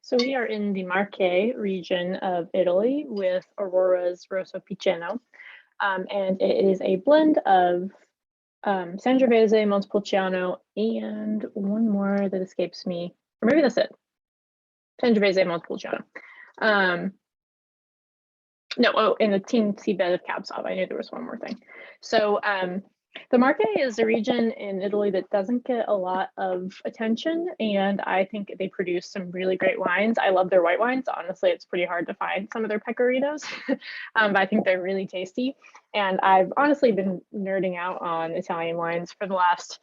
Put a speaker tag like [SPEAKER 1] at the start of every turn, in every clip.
[SPEAKER 1] So we are in the Marche region of Italy with Aurora's Rosso Piceno. And it is a blend of Sangiovese, Montepulciano, and one more that escapes me. Or maybe that's it. Sangiovese, Montepulciano. And a teensy bit of Cab Sauv. I knew there was one more thing. So the Marche is a region in Italy that doesn't get a lot of attention, and I think they produce some really great wines. I love their white wines. Honestly, it's pretty hard to find some of their pecorinos, but I think they're really tasty. And I've honestly been nerding out on Italian wines for the last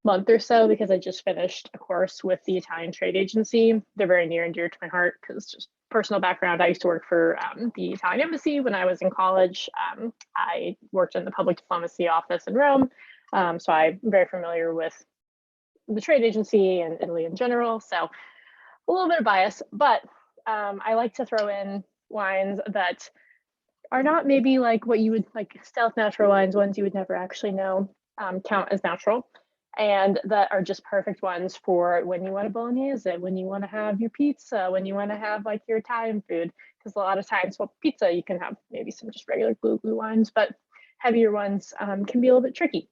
[SPEAKER 1] month or so because I just finished a course with the Italian trade agency. They're very near and dear to my heart because just personal background. I used to work for the Italian embassy when I was in college. I worked in the public diplomacy office in Rome. So I'm very familiar with the trade agency and Italy in general. So a little bit of bias, but I like to throw in wines that are not maybe like what you would like stealth natural wines, ones you would never actually know count as natural, and that are just perfect ones for when you want a Bolognese, when you want to have your pizza, when you want to have like your Italian food. Because a lot of times, well, pizza, you can have maybe some just regular glue wines, but heavier ones can be a little bit tricky.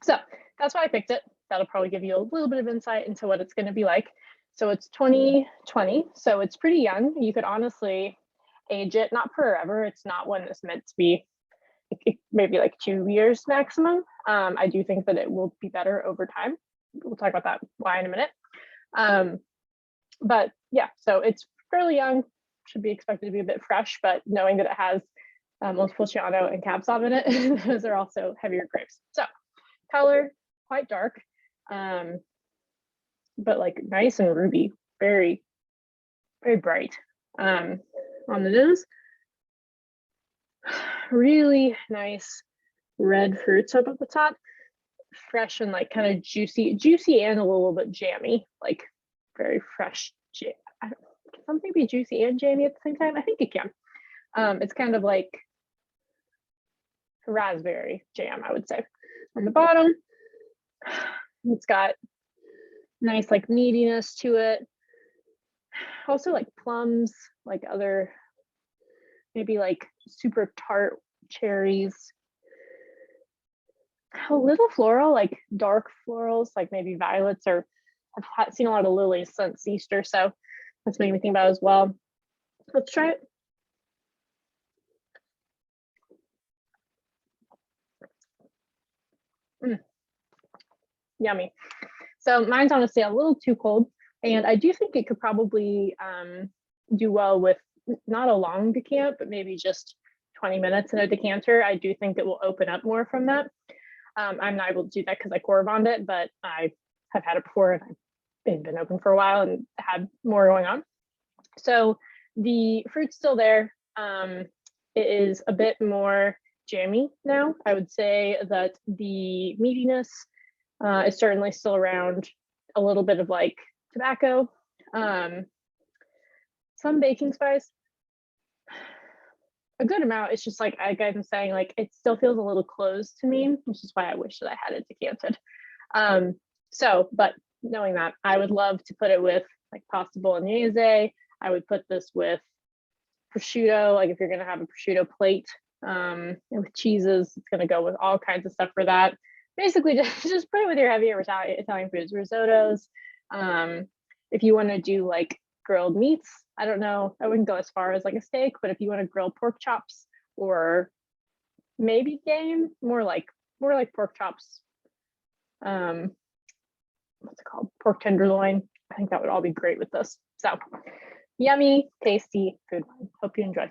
[SPEAKER 1] So that's why I picked it. That'll probably give you a little bit of insight into what it's going to be like. So it's 2020, so it's pretty young. You could honestly age it, not forever. It's not one that's meant to be maybe like 2 years maximum. I do think that it will be better over time. We'll talk about that why in a minute. But yeah, so it's fairly young, should be expected to be a bit fresh, but knowing that it has Montepulciano and Cab Sauv in it, those are also heavier grapes. So color, quite dark, but like nice and ruby, very, very bright. On the nose, really nice red fruits up at the top, fresh and like kind of juicy and a little bit jammy, like very fresh. Can something be juicy and jammy at the same time? I think it can. It's kind of like raspberry jam, I would say. On the bottom, it's got nice like meatiness to it. Also like plums, like other maybe like super tart cherries. A little floral, like dark florals, like maybe violets, or I've seen a lot of lilies since Easter, so that's making me think about it as well. Let's try it. Yummy. So mine's honestly a little too cold, and I do think it could probably do well with not a long decant, but maybe just 20 minutes in a decanter. I do think it will open up more from that. I'm not able to do that because I core bond it, but I have had it before and I've been open for a while and had more going on. So the fruit's still there. It is a bit more jammy now. I would say that the meatiness is certainly still around, a little bit of like tobacco, some baking spice, a good amount. It's just like I'm saying, like it still feels a little closed to me, which is why I wish that I had it decanted. But knowing that, I would love to put it with like pasta bolognese. I would put this with prosciutto, like if you're gonna have a prosciutto plate, and with cheeses, it's gonna go with all kinds of stuff for that. Basically, just put it with your heavier Italian foods, risottos. If you want to do like grilled meats, I don't know, I wouldn't go as far as like a steak, but if you want to grill pork chops or maybe game, more like pork chops. What's it called? Pork tenderloin. I think that would all be great with this. So yummy, tasty food wine. Hope you enjoy.